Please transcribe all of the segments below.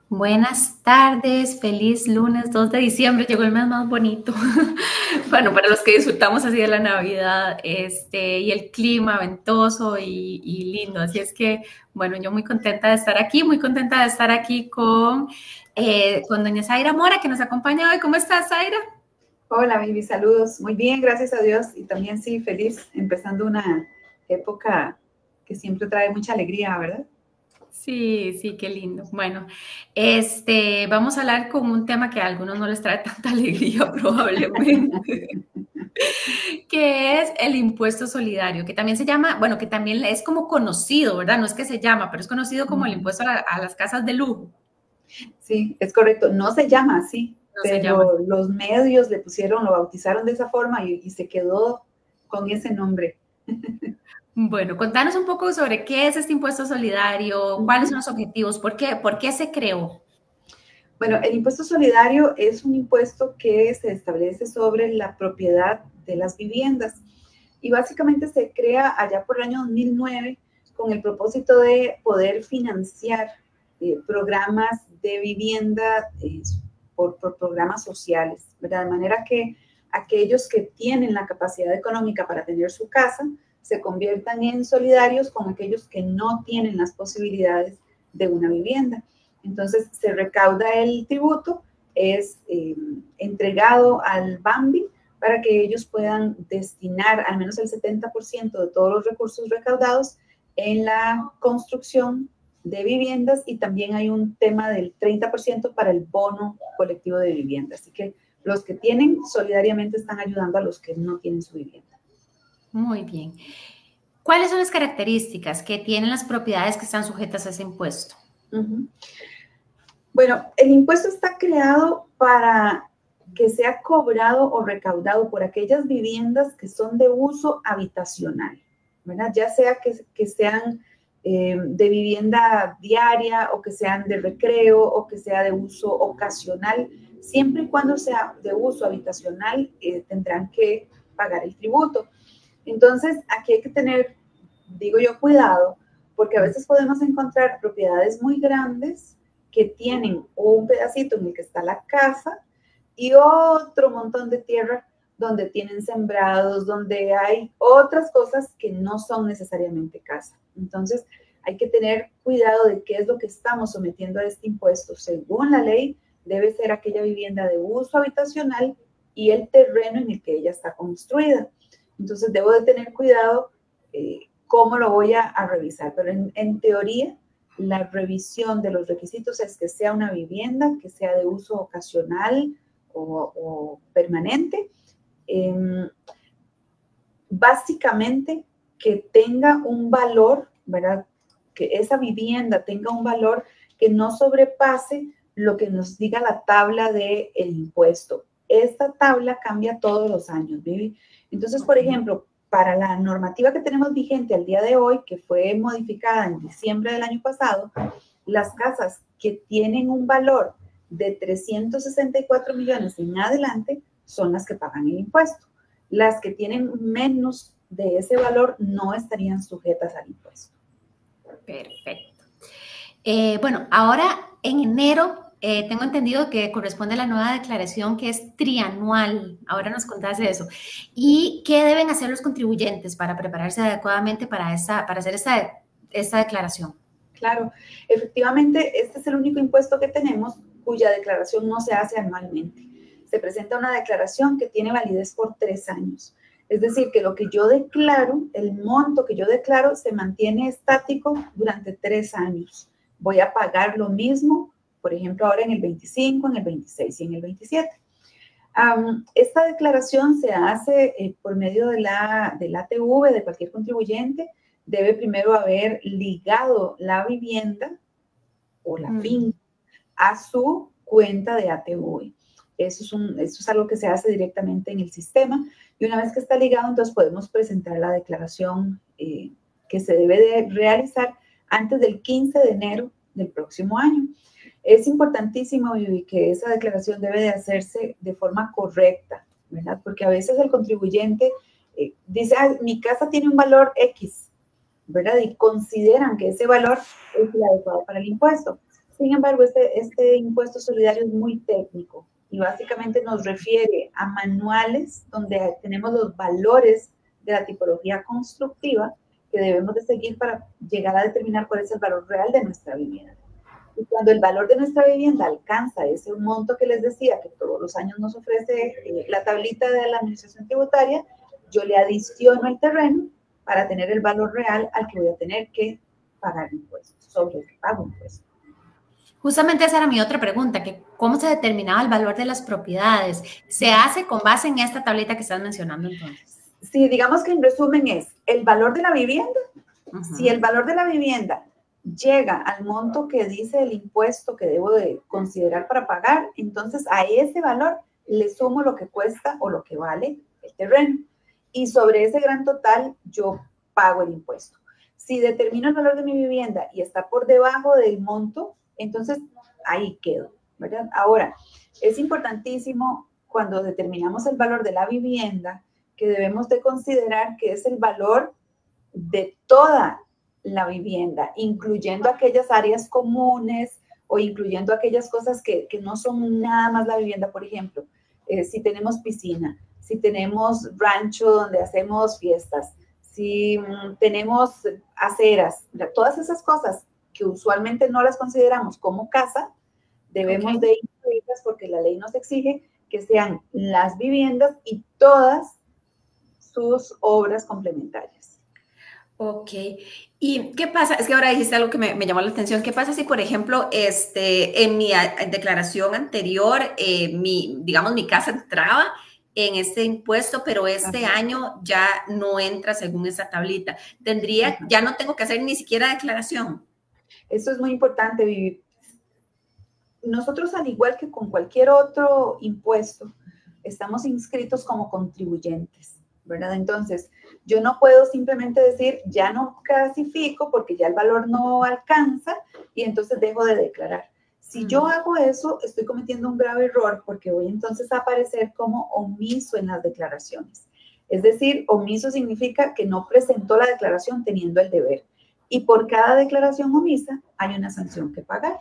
Buenas tardes, feliz lunes 2 de diciembre, llegó el mes más bonito. Bueno, para los que disfrutamos así de la Navidad, y el clima ventoso y lindo. Así es que, bueno, yo muy contenta de estar aquí, muy contenta de estar aquí con doña Zaira Mora, que nos acompaña hoy. ¿Cómo estás, Zaira? Hola, Vivi, saludos. Muy bien, gracias a Dios. Y también sí, feliz, empezando una época que siempre trae mucha alegría, ¿verdad? Sí, sí, qué lindo. Bueno, vamos a hablar con un tema que a algunos no les trae tanta alegría probablemente, que es el impuesto solidario, que también se llama, bueno, que también es como conocido, ¿verdad? No es que se llama, pero es conocido como el impuesto a las casas de lujo. Sí, es correcto. No se llama así, No se llama. pero los medios le pusieron, lo bautizaron de esa forma y se quedó con ese nombre. Bueno, contanos un poco sobre qué es este impuesto solidario, cuáles son los objetivos, por qué se creó. Bueno, el impuesto solidario es un impuesto que se establece sobre la propiedad de las viviendas y básicamente se crea allá por el año 2009 con el propósito de poder financiar programas de vivienda por programas sociales, ¿verdad? De manera que aquellos que tienen la capacidad económica para tener su casa se conviertan en solidarios con aquellos que no tienen las posibilidades de una vivienda. Entonces se recauda el tributo, es entregado al BAMBI para que ellos puedan destinar al menos el 70% de todos los recursos recaudados en la construcción de viviendas y también hay un tema del 30% para el bono colectivo de vivienda. Así que los que tienen solidariamente están ayudando a los que no tienen su vivienda. Muy bien. ¿Cuáles son las características que tienen las propiedades que están sujetas a ese impuesto? Bueno, el impuesto está creado para que sea cobrado o recaudado por aquellas viviendas que son de uso habitacional, ¿verdad? Ya sea que sean de vivienda diaria o que sean de recreo o que sea de uso ocasional, siempre y cuando sea de uso habitacional, tendrán que pagar el tributo. Entonces, aquí hay que tener, digo yo, cuidado, porque a veces podemos encontrar propiedades muy grandes que tienen un pedacito en el que está la casa y otro montón de tierra donde tienen sembrados, donde hay otras cosas que no son necesariamente casa. Entonces, hay que tener cuidado de qué es lo que estamos sometiendo a este impuesto. Según la ley, debe ser aquella vivienda de uso habitacional y el terreno en el que ella está construida. Entonces, debo de tener cuidado cómo lo voy a revisar. Pero en teoría, la revisión de los requisitos es que sea una vivienda, que sea de uso ocasional o permanente. Básicamente, que tenga un valor, ¿verdad? Que esa vivienda tenga un valor que no sobrepase lo que nos diga la tabla del impuesto. Esta tabla cambia todos los años, Vivi. Entonces, por ejemplo, para la normativa que tenemos vigente al día de hoy, que fue modificada en diciembre del año pasado, las casas que tienen un valor de 364 millones en adelante son las que pagan el impuesto. Las que tienen menos de ese valor no estarían sujetas al impuesto. Perfecto. Bueno, ahora en enero tengo entendido que corresponde a la nueva declaración que es trianual. Ahora nos contás de eso. ¿Y qué deben hacer los contribuyentes para prepararse adecuadamente para hacer esta declaración? Claro, efectivamente, este es el único impuesto que tenemos cuya declaración no se hace anualmente. Se presenta una declaración que tiene validez por 3 años. Es decir, que lo que yo declaro, el monto que yo declaro, se mantiene estático durante 3 años. Voy a pagar lo mismo, por ejemplo, ahora en el 25, en el 26 y en el 27. Esta declaración se hace por medio de la ATV de cualquier contribuyente. Debe primero haber ligado la vivienda o la finca a su cuenta de ATV. Eso es algo que se hace directamente en el sistema y una vez que está ligado, entonces podemos presentar la declaración que se debe de realizar antes del 15 de enero del próximo año. Es importantísimo, Vivi, que esa declaración debe de hacerse de forma correcta, ¿verdad? Porque a veces el contribuyente dice, mi casa tiene un valor X, ¿verdad? Y consideran que ese valor es el adecuado para el impuesto. Sin embargo, este impuesto solidario es muy técnico y básicamente nos refiere a manuales donde tenemos los valores de la tipología constructiva que debemos de seguir para llegar a determinar cuál es el valor real de nuestra vivienda. Y cuando el valor de nuestra vivienda alcanza ese monto que les decía, que todos los años nos ofrece la tablita de la administración tributaria, yo le adiciono el terreno para tener el valor real al que voy a tener que pagar impuestos, sobre el que pago impuestos. Justamente esa era mi otra pregunta, que cómo se determinaba el valor de las propiedades. ¿Se hace con base en esta tablita que estás mencionando entonces? Sí, digamos que en resumen es el valor de la vivienda. Si el valor de la vivienda llega al monto que dice el impuesto que debo de considerar para pagar, entonces a ese valor le sumo lo que cuesta o lo que vale el terreno. Y sobre ese gran total yo pago el impuesto. Si determino el valor de mi vivienda y está por debajo del monto, entonces ahí quedo, ¿verdad? Ahora, es importantísimo cuando determinamos el valor de la vivienda que debemos de considerar que es el valor de toda la vivienda, incluyendo aquellas áreas comunes o incluyendo aquellas cosas que no son nada más la vivienda. Por ejemplo, si tenemos piscina, si tenemos rancho donde hacemos fiestas, si tenemos aceras, todas esas cosas que usualmente no las consideramos como casa, debemos de incluirlas porque la ley nos exige que sean las viviendas y todas sus obras complementarias. Ok. ¿Y qué pasa? Es que ahora dijiste algo que me llamó la atención. ¿Qué pasa si, por ejemplo, en mi declaración anterior, digamos, mi casa entraba en este impuesto, pero este año ya no entra según esa tablita? Ya no tengo que hacer ni siquiera declaración. Eso es muy importante, Vivi. Nosotros, al igual que con cualquier otro impuesto, estamos inscritos como contribuyentes, ¿verdad? Entonces, yo no puedo simplemente decir, ya no clasifico porque ya el valor no alcanza y entonces dejo de declarar. Si yo hago eso, estoy cometiendo un grave error porque voy entonces a aparecer como omiso en las declaraciones. Es decir, omiso significa que no presentó la declaración teniendo el deber. Y por cada declaración omisa hay una sanción que pagar.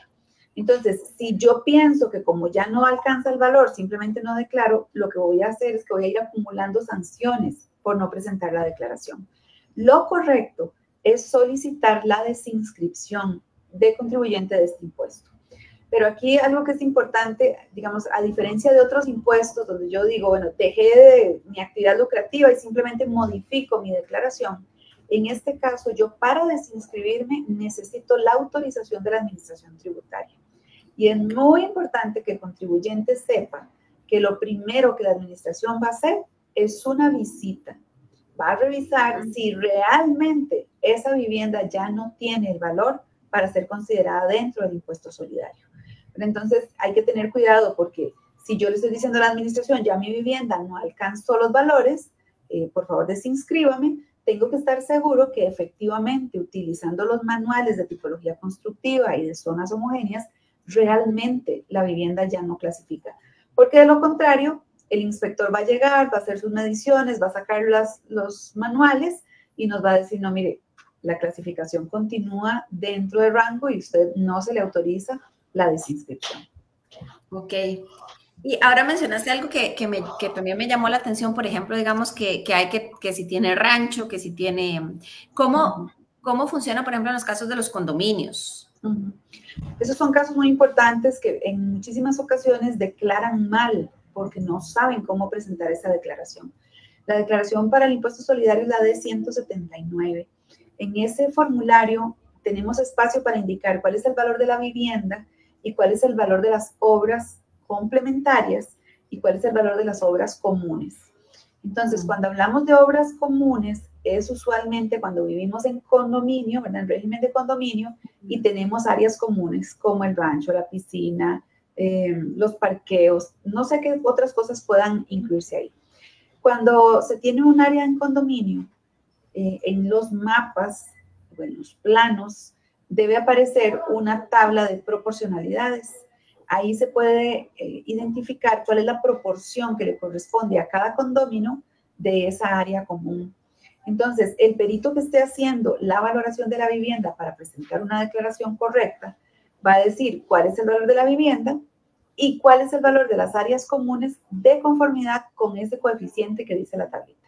Entonces, si yo pienso que como ya no alcanza el valor, simplemente no declaro, lo que voy a hacer es que voy a ir acumulando sanciones por no presentar la declaración. Lo correcto es solicitar la desinscripción de contribuyente de este impuesto. Pero aquí algo que es importante, digamos, a diferencia de otros impuestos donde yo digo, bueno, dejé de mi actividad lucrativa y simplemente modifico mi declaración, en este caso yo para desinscribirme necesito la autorización de la administración tributaria. Y es muy importante que el contribuyente sepa que lo primero que la administración va a hacer es una visita. Va a revisar si realmente esa vivienda ya no tiene el valor para ser considerada dentro del impuesto solidario. Pero entonces hay que tener cuidado porque si yo le estoy diciendo a la administración, ya mi vivienda no alcanzó los valores, por favor desinscríbame, tengo que estar seguro que efectivamente utilizando los manuales de tipología constructiva y de zonas homogéneas, realmente la vivienda ya no clasifica. Porque de lo contrario, el inspector va a llegar, va a hacer sus mediciones, va a sacar los manuales y nos va a decir, no, mire, la clasificación continúa dentro del rango y usted no se le autoriza la desinscripción. Ok. Y ahora mencionaste algo que también me llamó la atención, por ejemplo, digamos que si tiene rancho, que si tiene... ¿Cómo funciona, por ejemplo, en los casos de los condominios? Esos son casos muy importantes que en muchísimas ocasiones declaran mal porque no saben cómo presentar esa declaración. La declaración para el impuesto solidario es la D-179. En ese formulario tenemos espacio para indicar cuál es el valor de la vivienda y cuál es el valor de las obras complementarias y cuál es el valor de las obras comunes. Entonces, cuando hablamos de obras comunes, es usualmente cuando vivimos en condominio, ¿verdad? En régimen de condominio, y tenemos áreas comunes como el rancho, la piscina, los parqueos, no sé qué otras cosas puedan incluirse ahí. Cuando se tiene un área en condominio, en los mapas o en los planos, debe aparecer una tabla de proporcionalidades. Ahí se puede identificar cuál es la proporción que le corresponde a cada condominio de esa área común. Entonces, el perito que esté haciendo la valoración de la vivienda para presentar una declaración correcta va a decir cuál es el valor de la vivienda y cuál es el valor de las áreas comunes de conformidad con ese coeficiente que dice la tablita.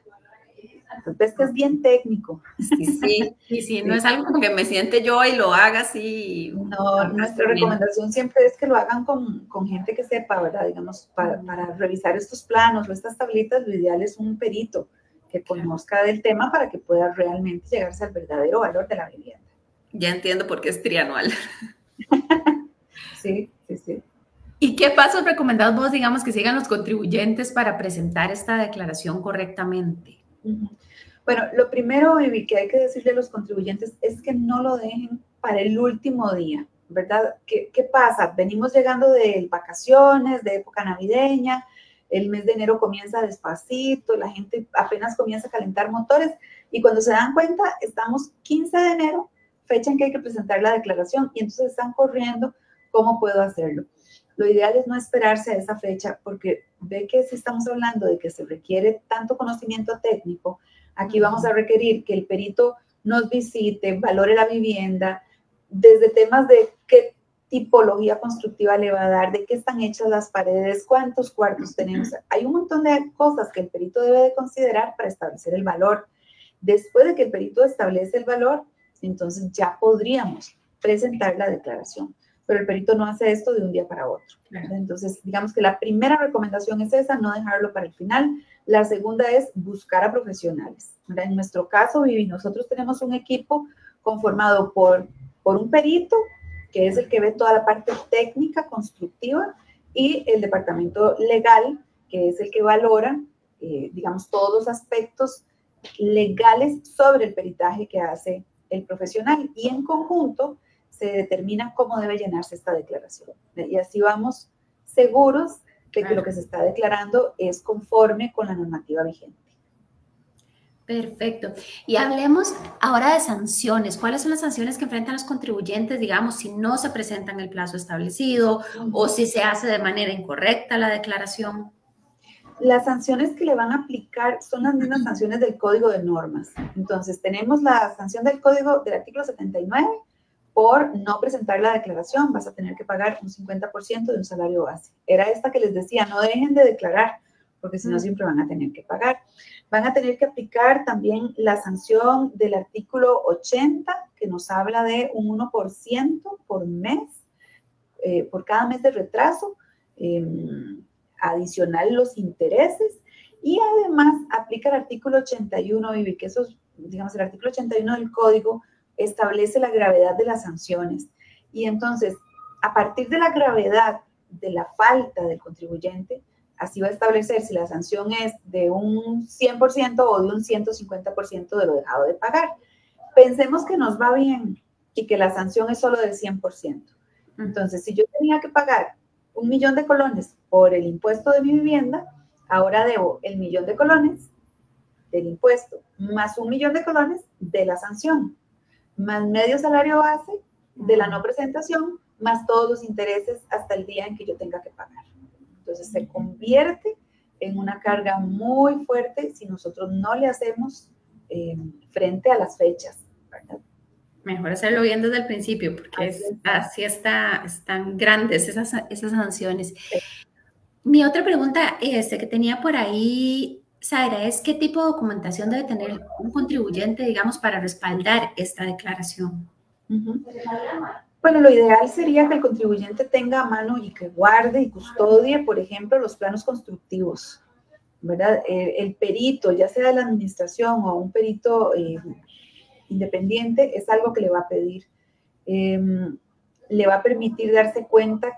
Entonces, que es bien técnico. Sí, no es algo como que me siente yo y lo haga así. No, nuestra recomendación siempre es que lo hagan con gente que sepa, ¿verdad? Digamos, para revisar estos planos o estas tablitas, lo ideal es un perito que conozca del tema para que pueda realmente llegarse al verdadero valor de la vivienda. Ya entiendo por qué es trianual. Sí. ¿Y qué pasos recomendás vos, digamos, que sigan los contribuyentes para presentar esta declaración correctamente? Bueno, lo primero, Vivi, que hay que decirle a los contribuyentes es que no lo dejen para el último día, ¿verdad? ¿Qué pasa? Venimos llegando de vacaciones, de época navideña, el mes de enero comienza despacito, la gente apenas comienza a calentar motores y cuando se dan cuenta estamos 15 de enero, fecha en que hay que presentar la declaración y entonces están corriendo, ¿cómo puedo hacerlo? Lo ideal es no esperarse a esa fecha porque ve que si estamos hablando de que se requiere tanto conocimiento técnico, aquí vamos a requerir que el perito nos visite, valore la vivienda, desde temas de qué tipología constructiva le va a dar, de qué están hechas las paredes, cuántos cuartos tenemos. Hay un montón de cosas que el perito debe de considerar para establecer el valor. Después de que el perito establece el valor, entonces ya podríamos presentar la declaración. Pero el perito no hace esto de un día para otro. Entonces, digamos que la primera recomendación es esa, no dejarlo para el final. La segunda es buscar a profesionales. En nuestro caso, Vivi, nosotros tenemos un equipo conformado por un perito, que es el que ve toda la parte técnica, constructiva, y el departamento legal, que es el que valora, digamos, todos los aspectos legales sobre el peritaje que hace el profesional. Y en conjunto se determina cómo debe llenarse esta declaración. Y así vamos seguros de que lo que se está declarando es conforme con la normativa vigente. Perfecto. Y hablemos ahora de sanciones. ¿Cuáles son las sanciones que enfrentan los contribuyentes, digamos, si no se presenta en el plazo establecido o si se hace de manera incorrecta la declaración? Las sanciones que le van a aplicar son las mismas sanciones del Código de Normas. Entonces, tenemos la sanción del Código del artículo 79, por no presentar la declaración, vas a tener que pagar un 50% de un salario base. Era esta que les decía, no dejen de declarar, porque si no siempre van a tener que pagar. Van a tener que aplicar también la sanción del artículo 80, que nos habla de un 1% por mes, por cada mes de retraso, adicional los intereses, y además aplica el artículo 81, Vivi, que eso es, digamos, el artículo 81 del Código, establece la gravedad de las sanciones. Y entonces, a partir de la gravedad de la falta del contribuyente, así va a establecer si la sanción es de un 100% o de un 150% de lo dejado de pagar. Pensemos que nos va bien y que la sanción es solo del 100%. Entonces, si yo tenía que pagar 1.000.000 de colones por el impuesto de mi vivienda, ahora debo el 1.000.000 de colones del impuesto más 1.000.000 de colones de la sanción, más medio salario base de la no presentación, más todos los intereses hasta el día en que yo tenga que pagar. Entonces se convierte en una carga muy fuerte si nosotros no le hacemos frente a las fechas, ¿verdad? Mejor hacerlo bien desde el principio, porque así están grandes esas sanciones. Sí. Mi otra pregunta que tenía por ahí, Zaira, es ¿qué tipo de documentación debe tener un contribuyente, digamos, para respaldar esta declaración? Bueno, lo ideal sería que el contribuyente tenga a mano y que guarde y custodie, por ejemplo, los planos constructivos, ¿verdad? El perito, ya sea de la administración o un perito independiente, es algo que le va a pedir. Le va a permitir darse cuenta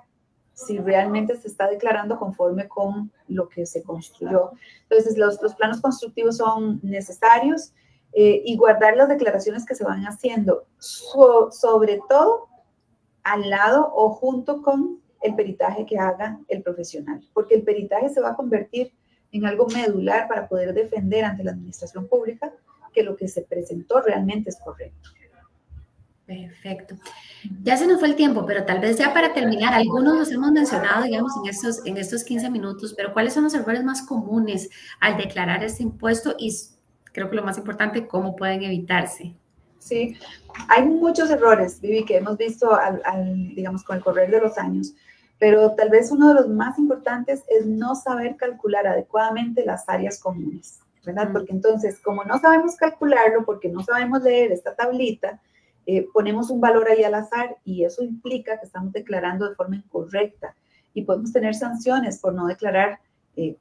si realmente se está declarando conforme con lo que se construyó. Entonces, los planos constructivos son necesarios y guardar las declaraciones que se van haciendo, sobre todo al lado o junto con el peritaje que haga el profesional, porque el peritaje se va a convertir en algo medular para poder defender ante la administración pública que lo que se presentó realmente es correcto. Perfecto. Ya se nos fue el tiempo, pero tal vez ya para terminar, algunos los hemos mencionado, digamos, en estos 15 minutos, pero ¿cuáles son los errores más comunes al declarar este impuesto? Y creo que lo más importante, ¿cómo pueden evitarse? Sí, hay muchos errores, Vivi, que hemos visto digamos, con el correr de los años, pero tal vez uno de los más importantes es no saber calcular adecuadamente las áreas comunes, ¿verdad? Porque entonces, como no sabemos calcularlo, porque no sabemos leer esta tablita, ponemos un valor ahí al azar y eso implica que estamos declarando de forma incorrecta y podemos tener sanciones por no declarar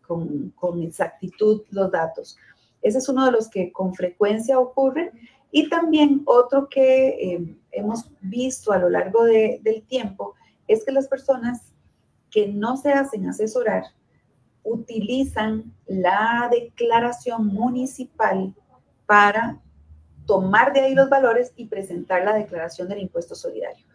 con exactitud los datos. Ese es uno de los que con frecuencia ocurre. Y también otro que hemos visto a lo largo del tiempo es que las personas que no se hacen asesorar utilizan la declaración municipal para tomar de ahí los valores y presentar la declaración del impuesto solidario.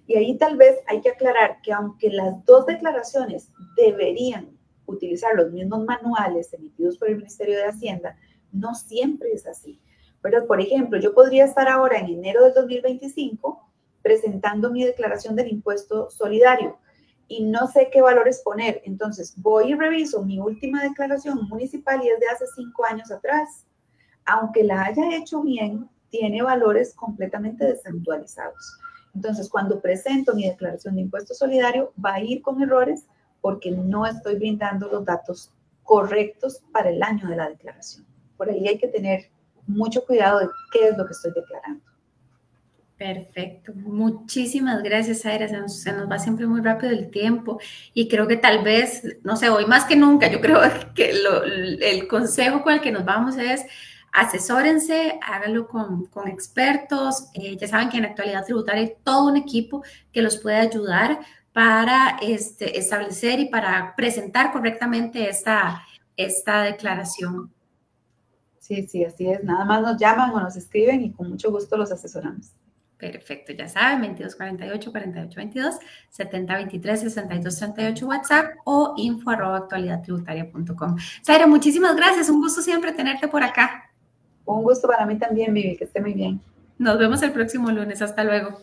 Y ahí tal vez hay que aclarar que aunque las dos declaraciones deberían utilizar los mismos manuales emitidos por el Ministerio de Hacienda, no siempre es así. Pero, por ejemplo, yo podría estar ahora en enero del 2025 presentando mi declaración del impuesto solidario y no sé qué valores poner. Entonces, voy y reviso mi última declaración municipal y es de hace 5 años atrás. Aunque la haya hecho bien, tiene valores completamente desactualizados. Entonces, cuando presento mi declaración de impuesto solidario, va a ir con errores porque no estoy brindando los datos correctos para el año de la declaración. Por ahí hay que tener mucho cuidado de qué es lo que estoy declarando. Perfecto. Muchísimas gracias, Zaira. Se nos va siempre muy rápido el tiempo y creo que tal vez, no sé, hoy más que nunca, yo creo que el consejo con el que nos vamos es asesórense, háganlo con expertos. Ya saben que en actualidad tributaria hay todo un equipo que los puede ayudar para establecer y para presentar correctamente esta declaración. Sí, sí, así es. Nada más nos llaman o nos escriben y con mucho gusto los asesoramos. Perfecto, ya saben, 2248-4822, 7023-6238 WhatsApp o info@actualidadtributaria.com. Zaira, muchísimas gracias, un gusto siempre tenerte por acá. Un gusto para mí también, Vivi, que esté muy bien. Nos vemos el próximo lunes, hasta luego.